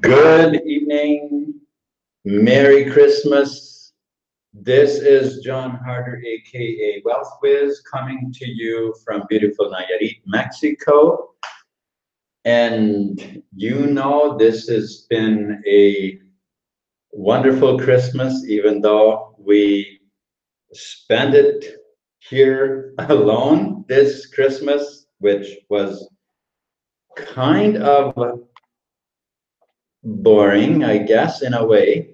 Good evening, Merry Christmas. This is John Harder, aka Wealth Wiz, coming to you from beautiful Nayarit, Mexico. And you know, this has been a wonderful Christmas, even though we spent it here alone this Christmas, which was kind of boring, I guess, in a way.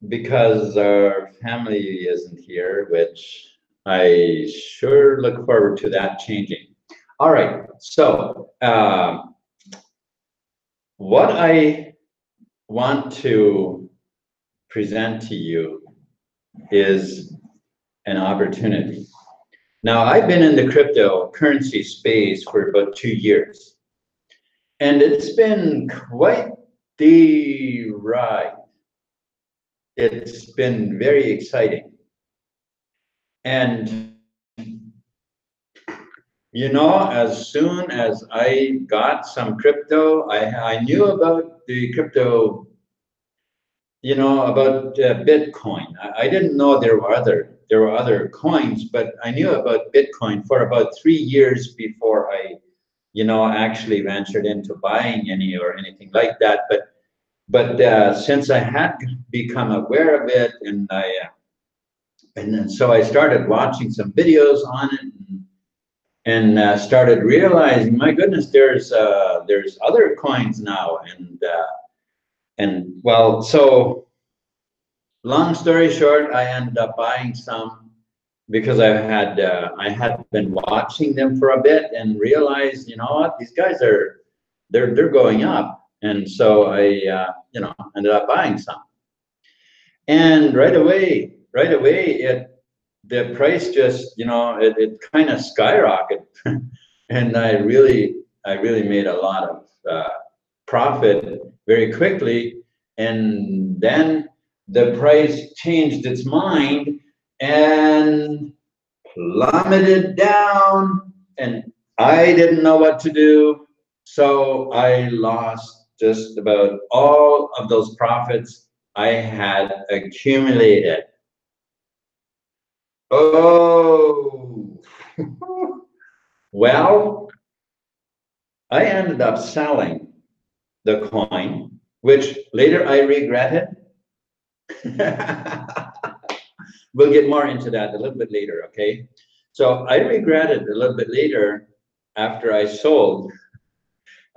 Because our family isn't here, which I sure look forward to that changing. All right, so what I want to present to you is an opportunity. Now, I've been in the cryptocurrency space for about 2 years, and it's been quite the ride. It's been very exciting. And, you know, as soon as I got some crypto, I knew about the crypto, you know, about Bitcoin. I didn't know there were other coins, but I knew about Bitcoin for about 3 years before I, you know, actually ventured into buying any or anything like that. But since I had become aware of it, and then so I started watching some videos on it, and started realizing, my goodness, there's other coins now, and well, so long story short, I ended up buying some because I had been watching them for a bit and realized, you know what, these guys they're going up. And so I, you know, ended up buying some. And right away, the price just, you know, it kind of skyrocketed. And I really made a lot of profit very quickly. And then the price changed its mind and plummeted down. And I didn't know what to do. So I lost just about all of those profits I had accumulated. Oh, well, I ended up selling the coin, which later I regretted. We'll get more into that a little bit later, okay? So I regretted a little bit later after I sold.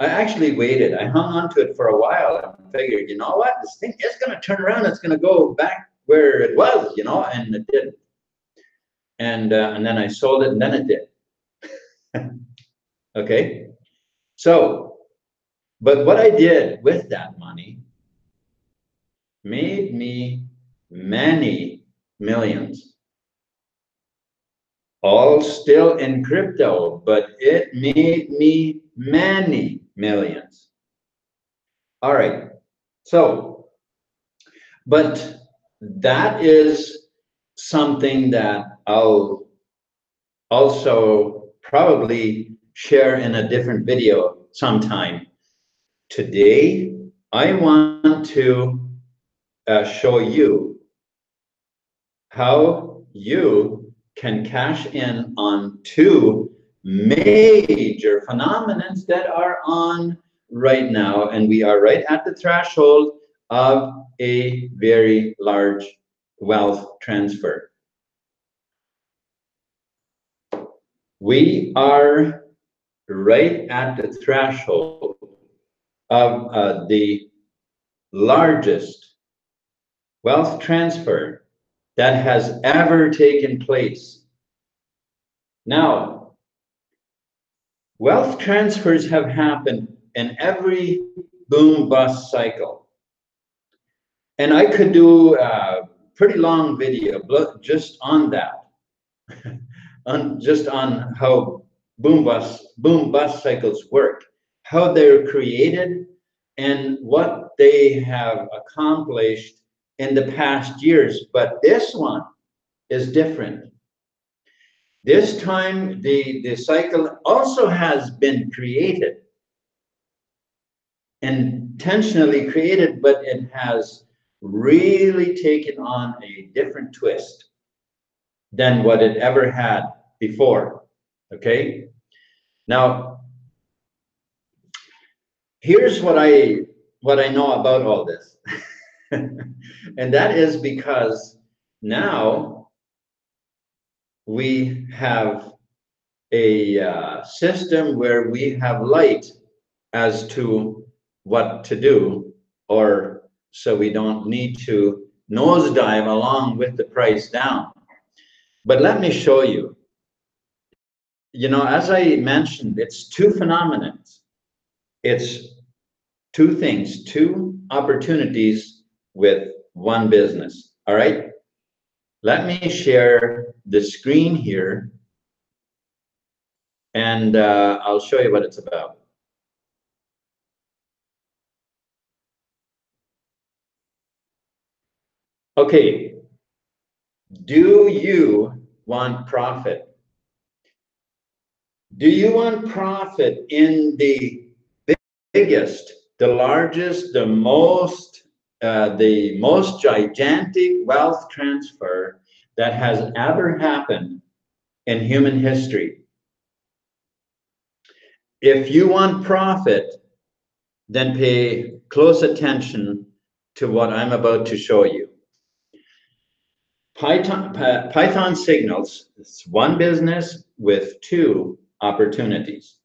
I actually waited. I hung on to it for a while and figured, you know what, this thing is going to turn around. It's going to go back where it was, you know, and it didn't. And then I sold it, and then it did. Okay. So, but what I did with that money made me many millions. All still in crypto, but it made me many millions. All right. So, but that is something that I'll also probably share in a different video sometime. Today, I want to show you how you can cash in on two major phenomena that are on right now, and we are right at the threshold of a very large wealth transfer. We are right at the threshold of the largest wealth transfer that has ever taken place. Now, wealth transfers have happened in every boom bust cycle. And I could do a pretty long video just on that, just on how boom bust cycles work, how they're created, and what they have accomplished in the past years, but this one is different. This time, the cycle also has been created, intentionally created, but it has really taken on a different twist than what it ever had before. Okay? Now, here's what I know about all this. And that is because now we have a system where we have light as to what to do, or so we don't need to nosedive along with the price down. But let me show you. You know, as I mentioned, it's two phenomena. It's two things, two opportunities with one business. All right. Let me share the screen here, and I'll show you what it's about. Okay. Do you want profit? Do you want profit in the biggest, the largest, the most gigantic wealth transfer that has ever happened in human history? If you want profit, then pay close attention to what I'm about to show you. Python signals, it's one business with two opportunities.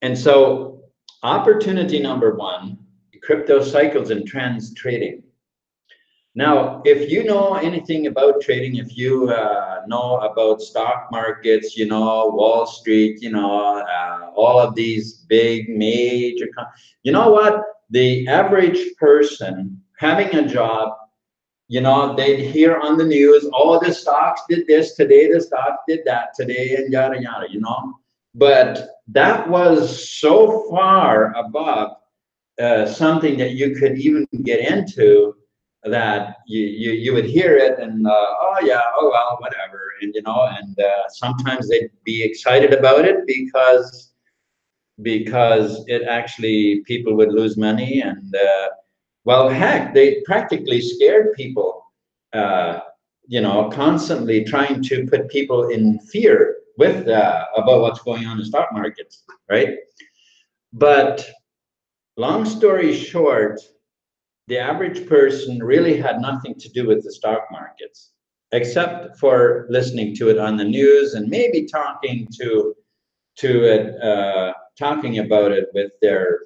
And so opportunity number one, crypto cycles and trends trading. Now, if you know anything about trading, if you know about stock markets, you know, Wall Street, you know, all of these big major, you know what? The average person having a job, you know, they'd hear on the news, oh, the stocks did this today, the stock did that today, and yada, yada, you know. But that was so far above something that you could even get into, that you would hear it and oh yeah, oh well, whatever, and you know, and sometimes they'd be excited about it because it actually, people would lose money, and well, heck, they practically scared people, you know, constantly trying to put people in fear with about what's going on in stock markets, right? But long story short, the average person really had nothing to do with the stock markets, except for listening to it on the news and maybe talking talking about it with their,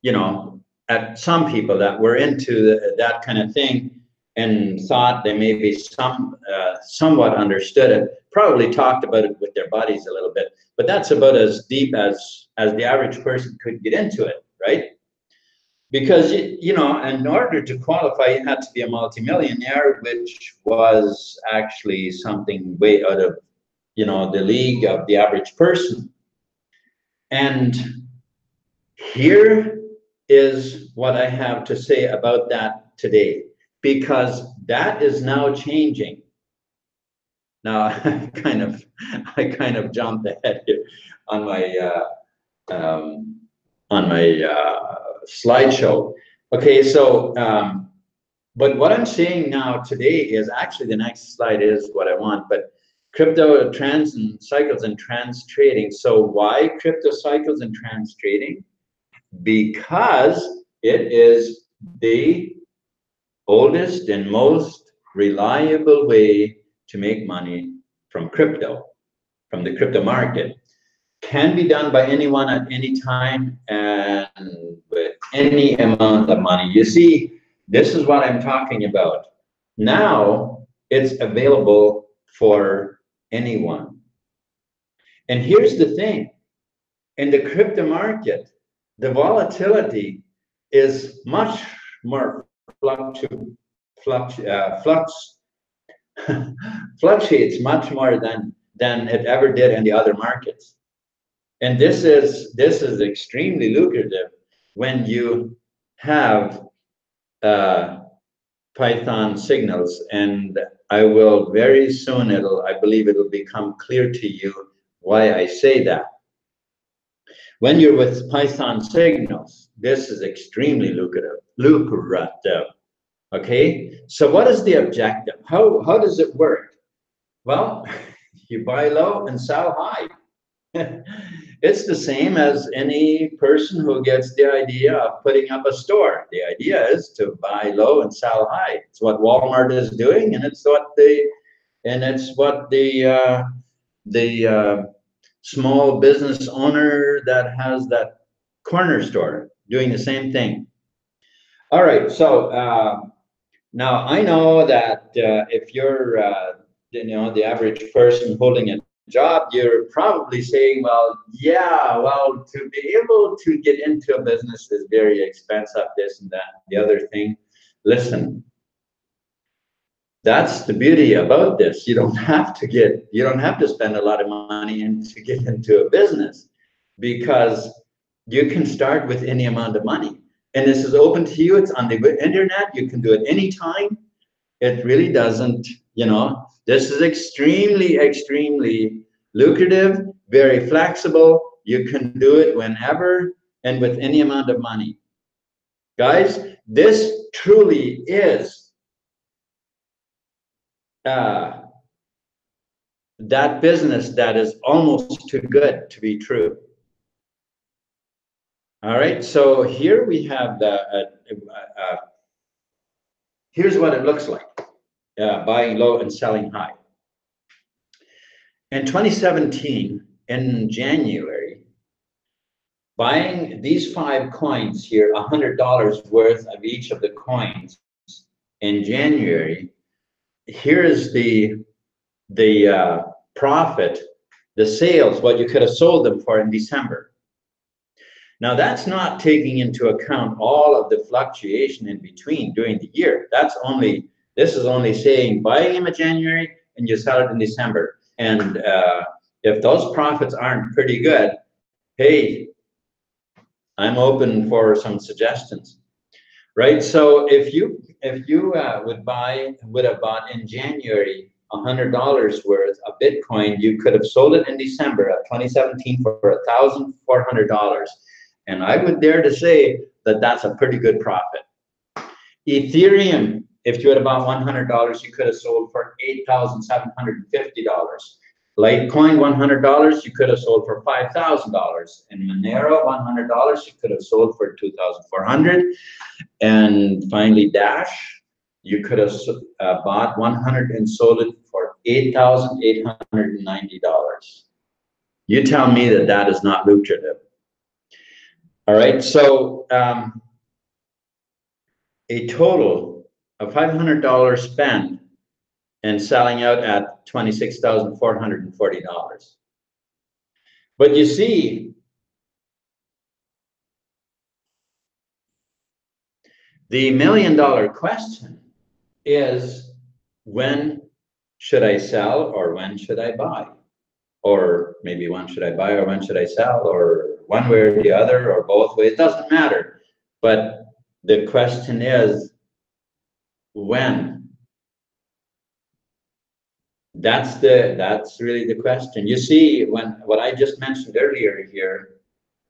you know, at some people that were into that kind of thing and thought they maybe somewhat understood it, probably talked about it with their buddies a little bit, but that's about as deep as the average person could get into it, right? Because, you know, in order to qualify, you had to be a multimillionaire, which was actually something way out of, you know, the league of the average person. And here is what I have to say about that today, because that is now changing. Now, I kind of jumped ahead here on my slideshow. Okay, so but what I'm saying now today is actually, the next slide is what I want, but crypto trends and cycles and trends trading. So why crypto cycles and trends trading? Because it is the oldest and most reliable way to make money from crypto, from the crypto market. Can be done by anyone at any time and with any amount of money. You see, this is what I'm talking about. Now it's available for anyone. And here's the thing, in the crypto market, the volatility is much more fluctuates much more than it ever did in the other markets. And this is extremely lucrative when you have Python signals, and I will very soon, I believe it'll become clear to you why I say that. When you're with Python signals, this is extremely lucrative. Okay, so what is the objective? How does it work? Well, you buy low and sell high. It's the same as any person who gets the idea of putting up a store. The idea is to buy low and sell high. It's what Walmart is doing, and it's what the small business owner that has that corner store doing the same thing. All right, so now I know that if you're the average person holding a job, you're probably saying, well, yeah, well, to be able to get into a business is very expensive, this and that, the other thing. Listen, that's the beauty about this. You don't have to spend a lot of money to get into a business, because you can start with any amount of money. And this is open to you. It's on the internet. You can do it anytime. It really doesn't, this is extremely, extremely lucrative, very flexible. You can do it whenever and with any amount of money. Guys, this truly is that business that is almost too good to be true. All right, so here we have here's what it looks like. Buying low and selling high. In 2017, in January, buying these 5 coins here, $100 worth of each of the coins in January, here is the profit, the sales, what you could have sold them for in December. Now that's not taking into account all of the fluctuation in between during the year. This is only saying buying them in January and you sell it in December. And if those profits aren't pretty good, hey, I'm open for some suggestions, right? So if you would have bought in January $100 worth of Bitcoin, you could have sold it in December of 2017 for $1,400, and I would dare to say that that's a pretty good profit. Ethereum, if you had bought $100, you could have sold for $8,750. Litecoin, $100, you could have sold for $5,000. And Monero, $100, you could have sold for $2,400. And finally, Dash, you could have bought 100 and sold it for $8,890. You tell me that that is not lucrative. All right, so a total of $500 spent and selling out at $26,440. But you see, the $1 million question is, when should I sell or when should I buy? Or maybe when should I buy or when should I sell, or one way or the other, or both ways, it doesn't matter. But the question is, when? That's really the question. You see, what I just mentioned earlier here,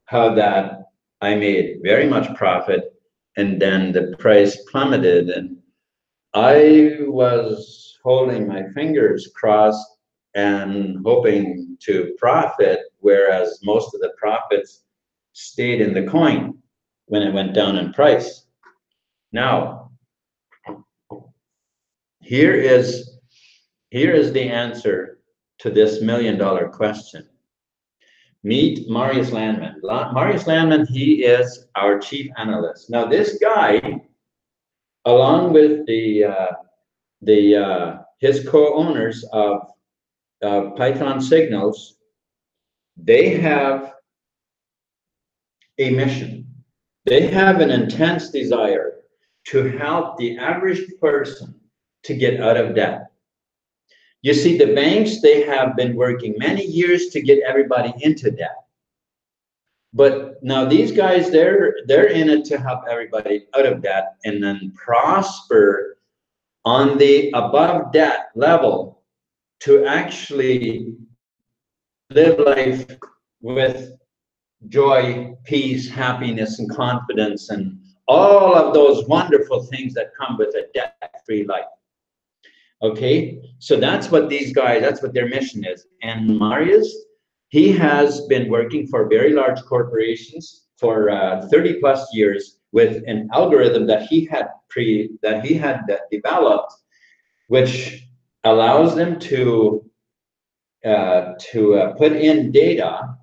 how that I made very much profit and then the price plummeted, and I was holding my fingers crossed and hoping to profit, whereas most of the profits stayed in the coin when it went down in price. Now, here is the answer to this $1 million question. Meet Marius Landman. Marius Landman, he is our chief analyst. Now, this guy, along with his co-owners of Python Signals, they have a mission. They have an intense desire to help the average person to get out of debt. You see, the banks, they have been working many years to get everybody into debt. But now these guys, they're in it to help everybody out of debt and then prosper on the above debt level to actually live life with joy, peace, happiness, and confidence, and all of those wonderful things that come with a debt-free life. Okay, so that's what these guys, that's what their mission is. And Marius, he has been working for very large corporations for 30 plus years with an algorithm that he had developed, which allows them to put in data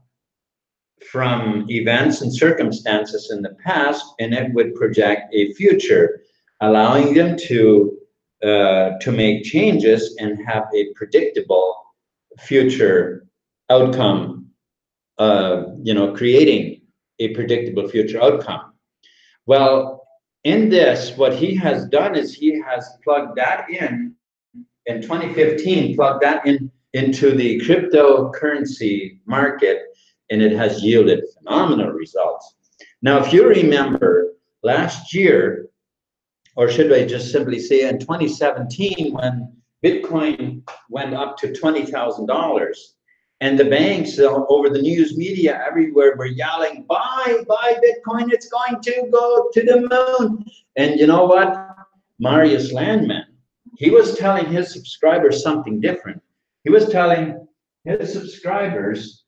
from events and circumstances in the past, and it would project a future, allowing them to make changes and have a predictable future outcome, creating a predictable future outcome. Well, in this, what he has done is he has plugged that in 2015, plugged that into the cryptocurrency market, and it has yielded phenomenal results. Now, if you remember last year, or should I just simply say in 2017, when Bitcoin went up to $20,000, and the banks over the news media everywhere were yelling, buy Bitcoin, it's going to go to the moon. And you know what? Marius Landman, he was telling his subscribers something different. He was telling his subscribers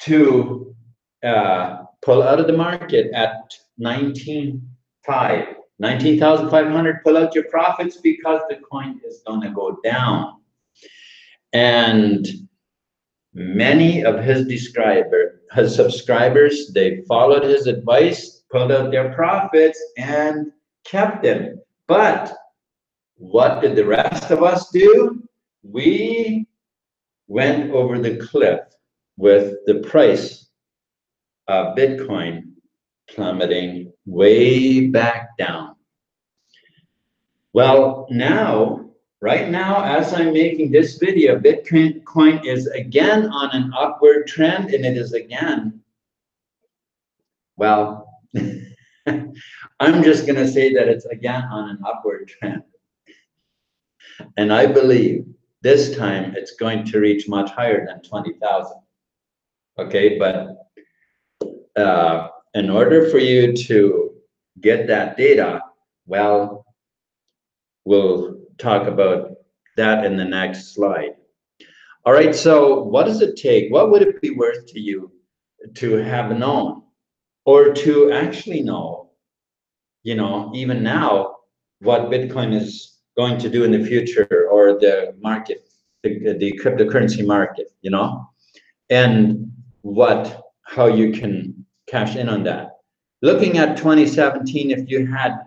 to pull out of the market at 19,500, pull out your profits because the coin is going to go down. And many of his subscribers, they followed his advice, pulled out their profits, and kept them. But what did the rest of us do? We went over the cliff with the price of Bitcoin plummeting way back down. Well, now, right now, as I'm making this video, Bitcoin is again on an upward trend, and it is again, well, I'm just going to say that it's again on an upward trend. And I believe this time it's going to reach much higher than 20,000. Okay, but in order for you to get that data, well, we'll talk about that in the next slide. All right, so what does it take? What would it be worth to you to have known, or to actually know, even now, what Bitcoin is going to do in the future, or the market, the cryptocurrency market, and how you can cash in on that. Looking at 2017, if you had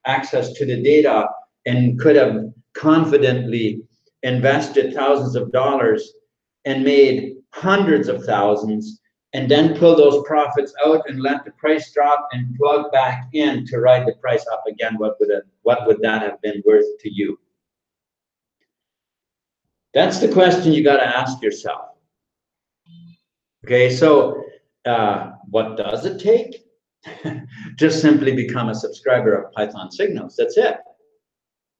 access to the data and could have confidently invested thousands of dollars and made hundreds of thousands, and then pull those profits out and let the price drop and plug back in to ride the price up again, what would that have been worth to you? That's the question you got to ask yourself. Okay, so what does it take? Just simply become a subscriber of Python Signals. That's it.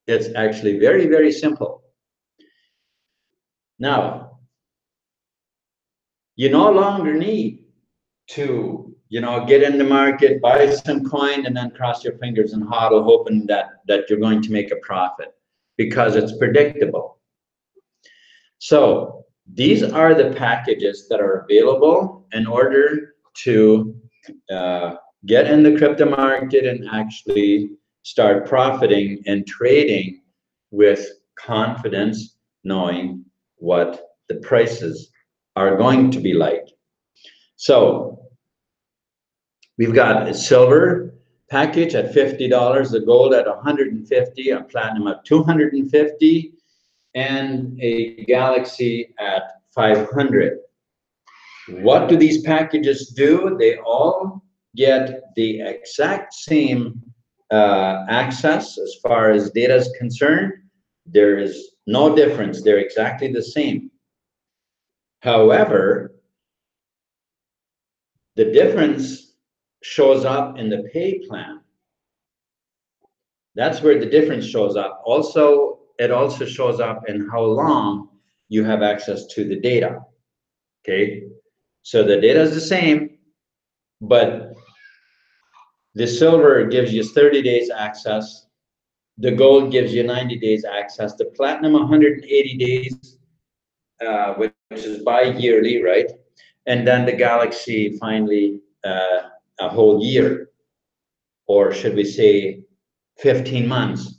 It's actually very, very simple. Now, you no longer need to, get in the market, buy some coin, and then cross your fingers and hodl, hoping that you're going to make a profit, because it's predictable. So these are the packages that are available in order to get in the crypto market and actually start profiting and trading with confidence, knowing what the prices are going to be like. So we've got a silver package at $50, the gold at $150, a platinum at $250, and a galaxy at $500. What do these packages do? They all get the exact same access as far as data is concerned. There is no difference. They're exactly the same. However, The difference shows up in the pay plan. That's where the difference shows up. Also, it also shows up in how long you have access to the data. Okay, so the data is the same, but the silver gives you 30 days access. The gold gives you 90 days access. The platinum 180 days, which is bi-yearly, right? And then the Galaxy finally a whole year, or should we say 15 months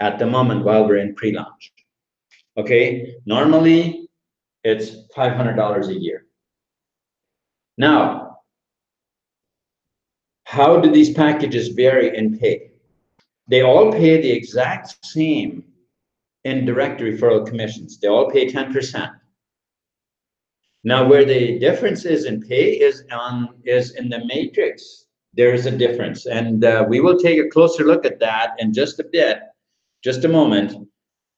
at the moment while we're in pre-launch. Okay, normally it's $500 a year. Now, how do these packages vary in pay? They all pay the exact same in direct referral commissions. They all pay 10%. Now, where the difference is in pay is in the matrix. There's a difference, and we will take a closer look at that in just a bit, just a moment.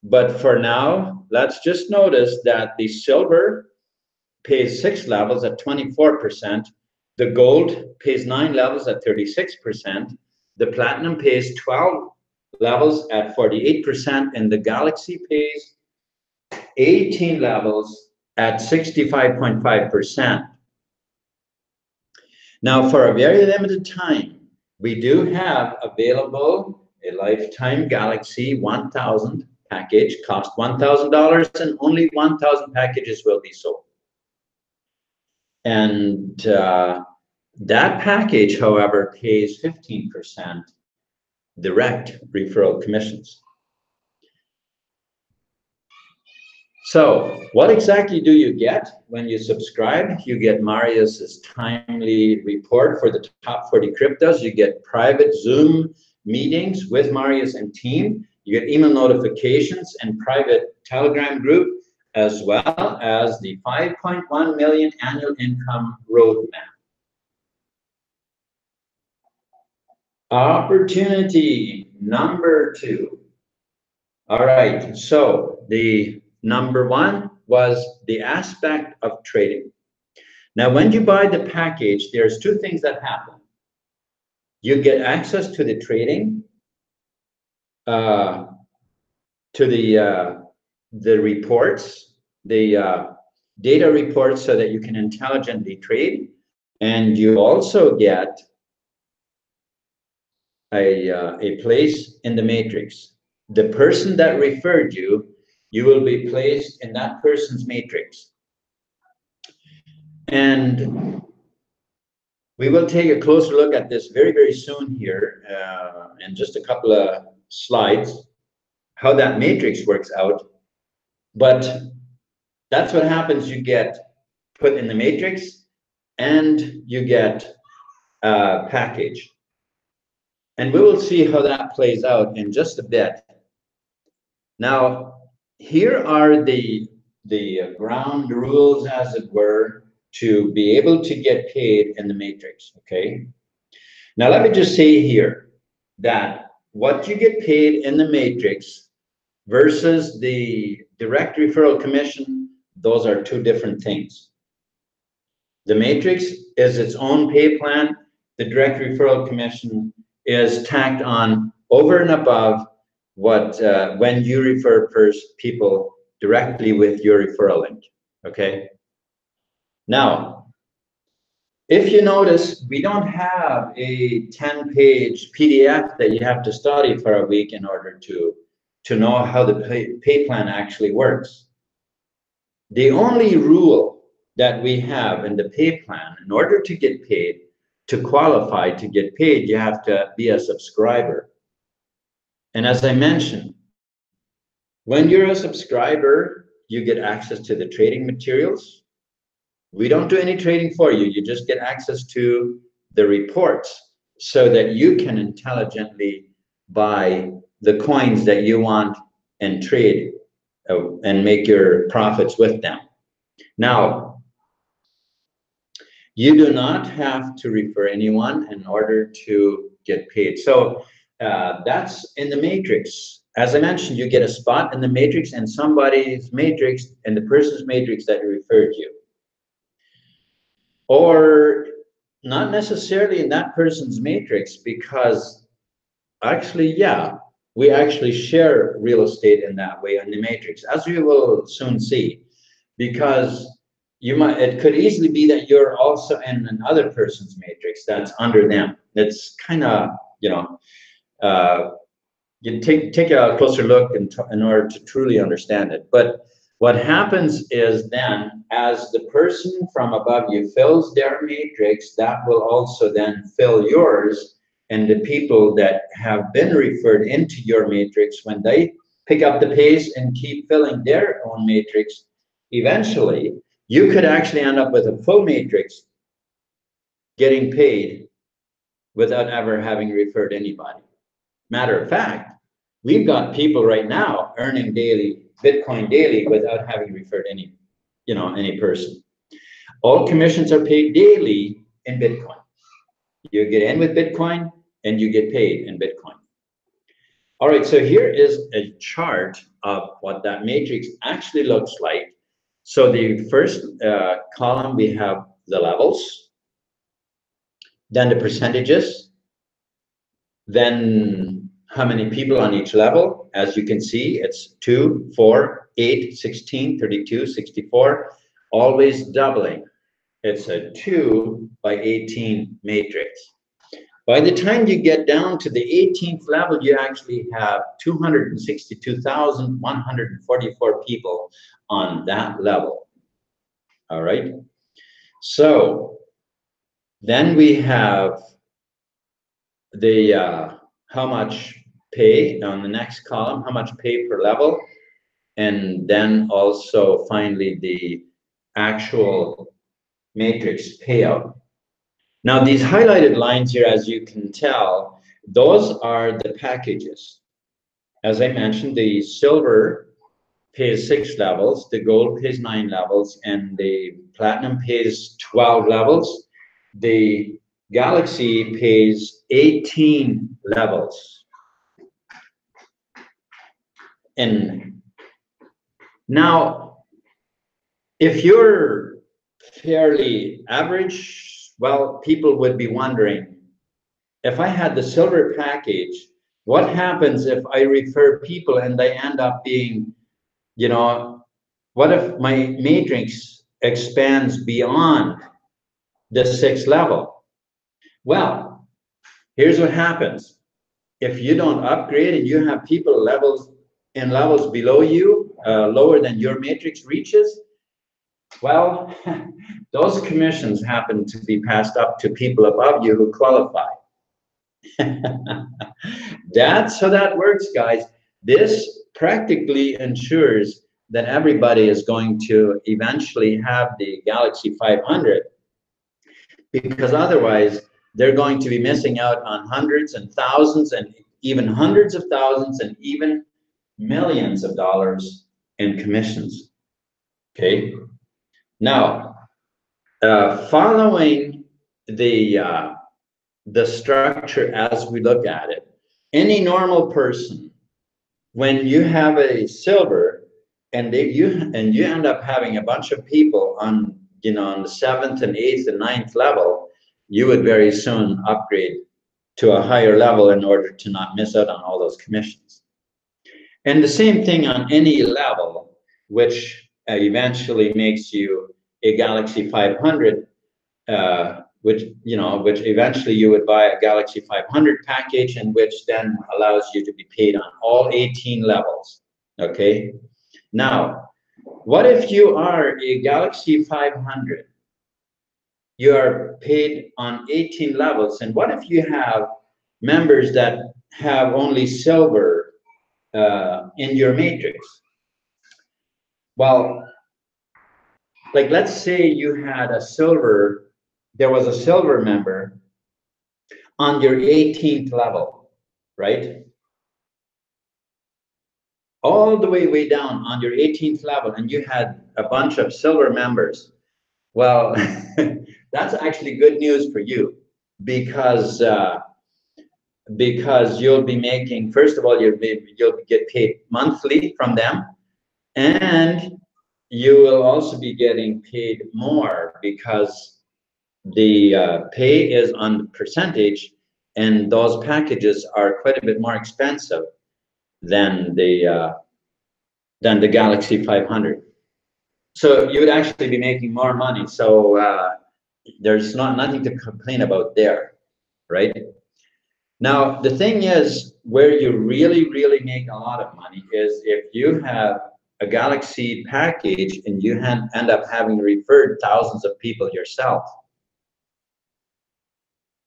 But for now, let's just notice that the silver pays 6 levels at 24%. The gold pays 9 levels at 36%. The platinum pays 12 levels at 48%, and the Galaxy pays 18 levels at 65.5%. Now, for a very limited time, we do have available a lifetime Galaxy 1000 package, cost $1,000, and only 1,000 packages will be sold. And that package, however, pays 15% direct referral commissions. So what exactly do you get when you subscribe? You get Marius's timely report for the top 40 cryptos. You get private Zoom meetings with Marius and team. You get email notifications and private Telegram group, as well as the 5.1 million annual income roadmap. Opportunity number 2. All right, so the number 1 was the aspect of trading. Now, when you buy the package, there's 2 things that happen. You get access to the trading, to the reports, the data reports, so that you can intelligently trade, and you also get a place in the matrix. The person that referred you, you will be placed in that person's matrix. And we will take a closer look at this very, very soon here, in just a couple of slides, how that matrix works out. But that's what happens. You get put in the matrix and you get a package. And we will see how that plays out in just a bit. Now, here are the ground rules, as it were, to be able to get paid in the matrix, okay? Now, let me just say here that what you get paid in the matrix versus the direct referral commission, those are 2 different things. The matrix is its own pay plan. The direct referral commission is tacked on over and above what when you refer people directly with your referral link, okay? Now, if you notice, we don't have a 10-page PDF that you have to study for a week in order to know how the pay plan actually works. The only rule that we have in the pay plan, in order to get paid, to qualify to get paid, you have to be a subscriber. And as I mentioned, when you're a subscriber, you get access to the trading materials. We don't do any trading for you. You just get access to the reports so that you can intelligently buy the coins that you want and trade and make your profits with them. Now, you do not have to refer anyone in order to get paid. So that's in the matrix. As I mentioned, you get a spot in the matrix and somebody's matrix and the person's matrix that referred you. Or Not necessarily in that person's matrix, because actually, yeah, we actually share real estate in that way in the matrix, as we will soon see, because it could easily be that you're also in another person's matrix that's under them. It's kind of, uh, you take a closer look in order to truly understand it. But what happens is then, as the person from above you fills their matrix, that will also then fill yours. And the people that have been referred into your matrix, when they pick up the pace and keep filling their own matrix, eventually you could actually end up with a full matrix getting paid without ever having referred anybody. Matter of fact, we've got people right now earning daily Bitcoin daily without having referred any person. All commissions are paid daily in Bitcoin. You get in with Bitcoin and you get paid in Bitcoin. All right, so here is a chart of what that matrix actually looks like. So the first column, we have the levels, then the percentages, then how many people on each level. As you can see, it's 2, 4, 8, 16, 32, 64, always doubling. It's a 2 by 18 matrix. By the time you get down to the 18th level, you actually have 262,144 people on that level. All right. So then we have the how much pay on the next column, how much pay per level, and then also finally the actual matrix payout. Now these highlighted lines here, as you can tell, those are the packages. As I mentioned, the silver pays 6 levels, the gold pays 9 levels, and the platinum pays 12 levels. The Galaxy pays 18 levels. And now, if you're fairly average, well, people would be wondering, if I had the silver package, what happens if I refer people and they end up being, what if my matrix expands beyond the 6th level? Well, here's what happens. If you don't upgrade and you have people levels below you, lower than your matrix reaches, well, those commissions happen to be passed up to people above you who qualify. That's how that works, guys. This practically ensures that everybody is going to eventually have the Galaxy 500, because otherwise they're going to be missing out on hundreds and thousands and even hundreds of thousands and even millions of dollars in commissions. Okay. Now, following the structure as we look at it, any normal person, when you have a silver and you end up having a bunch of people on on the 7th and 8th and 9th level, you would very soon upgrade to a higher level in order to not miss out on all those commissions. And the same thing on any level, which eventually makes you a Galaxy 500, which eventually you would buy a Galaxy 500 package, and which then allows you to be paid on all 18 levels. Okay. Now, what if you are a Galaxy 500? You are paid on 18 levels, and what if you have members that have only silver in your matrix? Well, like, let's say you had there was a silver member on your 18th level, right? All the way down on your 18th level, and you had a bunch of silver members. Well, that's actually good news for you, because you'll be making, first of all, you'll get paid monthly from them, and you will also be getting paid more, because the pay is on percentage, and those packages are quite a bit more expensive than the Galaxy 500. So you would actually be making more money. So there's nothing to complain about there, right? Now, the thing is, where you really make a lot of money is if you have a Galaxy package and you end up having referred thousands of people yourself,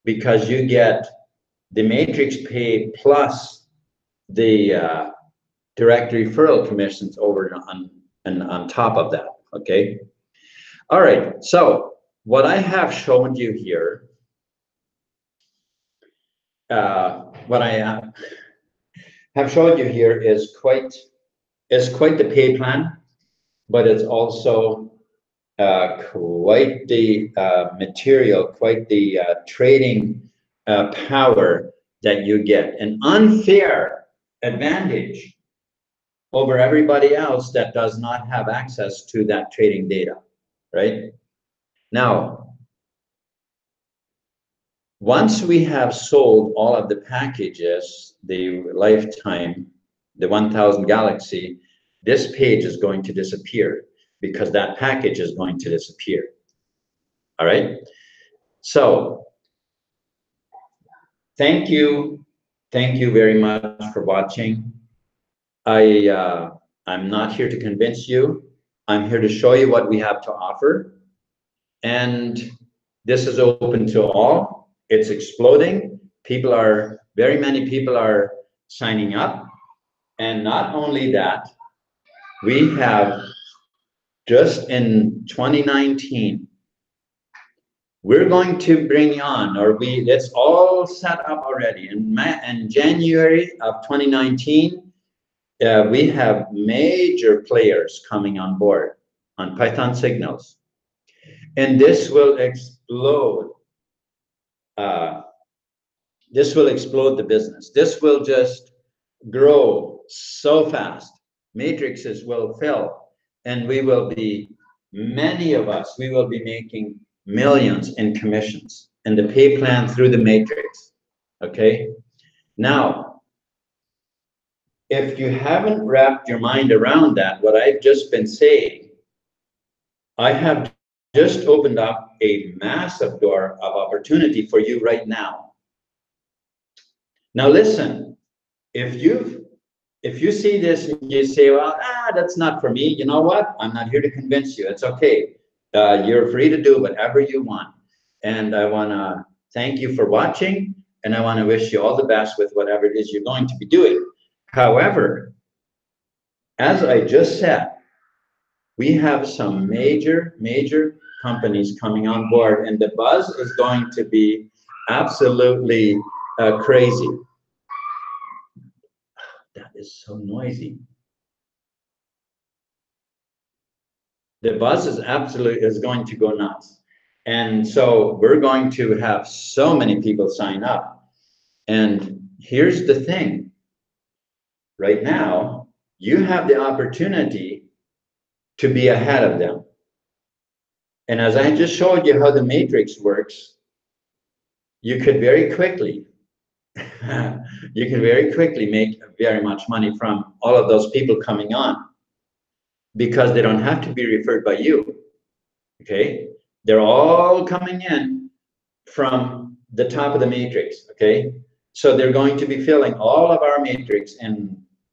because you get the matrix pay plus the direct referral commissions over on top of that, okay? All right, so what I have shown you here, what I have showed you here is quite the pay plan, but it's also quite the material, quite the trading power that you get, an unfair advantage over everybody else that does not have access to that trading data, right? Now, once we have sold all of the packages, the lifetime, the 1000 Galaxy, this page is going to disappear because that package is going to disappear. All right. So thank you very much for watching. I'm not here to convince you. I'm here to show you what we have to offer. And this is open to all. It's exploding. Very many people are signing up. And not only that, we have just in 2019, we're going to bring on, it's all set up already. In January of 2019, we have major players coming on board on Python Signals. And this will explode. This will explode the business. This will just grow so fast. Matrices will fill, and many of us, we will be making millions in commissions in the pay plan through the matrix. Okay. Now, if you haven't wrapped your mind around that, what I've just been saying, I have just opened up a massive door of opportunity for you right now. Now listen, if you see this and you say, well, that's not for me, you know what? I'm not here to convince you. It's okay. You're free to do whatever you want. And I want to thank you for watching, and I want to wish you all the best with whatever it is you're going to be doing. However, as I just said, we have some major companies coming on board, and the buzz is going to be absolutely crazy. That is so noisy. The buzz is going to go nuts. And so we're going to have so many people sign up. And here's the thing. Right now, you have the opportunity to be ahead of them. And as I just showed you how the matrix works, you could very quickly make very much money from all of those people coming on, because they don't have to be referred by you. Okay, they're all coming in from the top of the matrix. Okay, so they're going to be filling all of our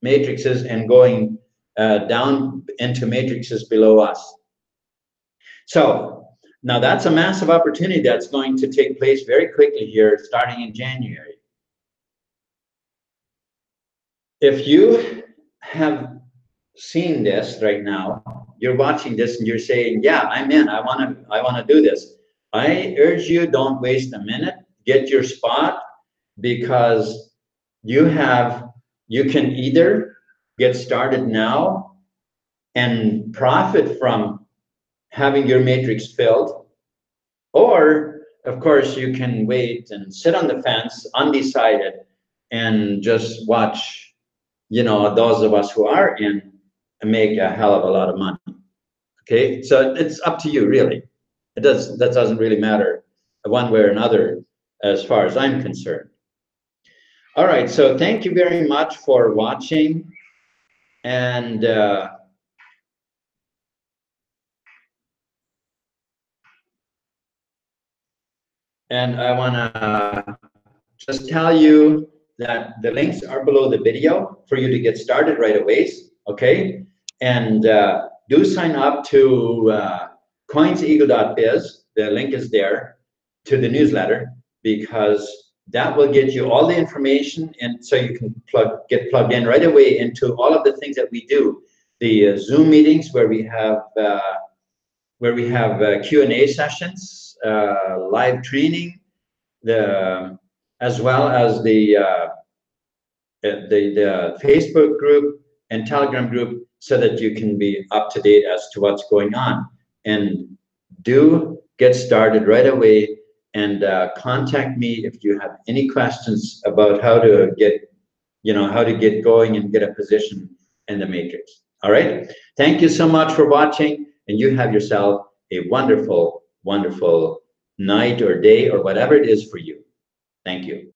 matrices and going down into matrices below us. So now that's a massive opportunity that's going to take place very quickly here, starting in January. If you have seen this right now, you're watching this and you're saying, yeah, I'm in, I want to do this. I urge you, don't waste a minute, get your spot, because you can either get started now and profit from having your matrix filled, or of course you can wait and sit on the fence undecided and just watch, those of us who are in make a hell of a lot of money. Okay, so it's up to you, really. That doesn't really matter one way or another, as far as I'm concerned. All right, so thank you very much for watching, and I want to just tell you that the links are below the video for you to get started right away, okay? And do sign up to coinseagle.biz. The link is there to the newsletter, because that will get you all the information, and so you can get plugged in right away into all of the things that we do. The Zoom meetings where we have Q&A sessions, live training, as well as the Facebook group and Telegram group, so that you can be up to date as to what's going on. And do get started right away, and contact me if you have any questions about how to get, how to get going and get a position in the matrix. All right. Thank you so much for watching, and you have yourself a wonderful, wonderful night or day or whatever it is for you. Thank you.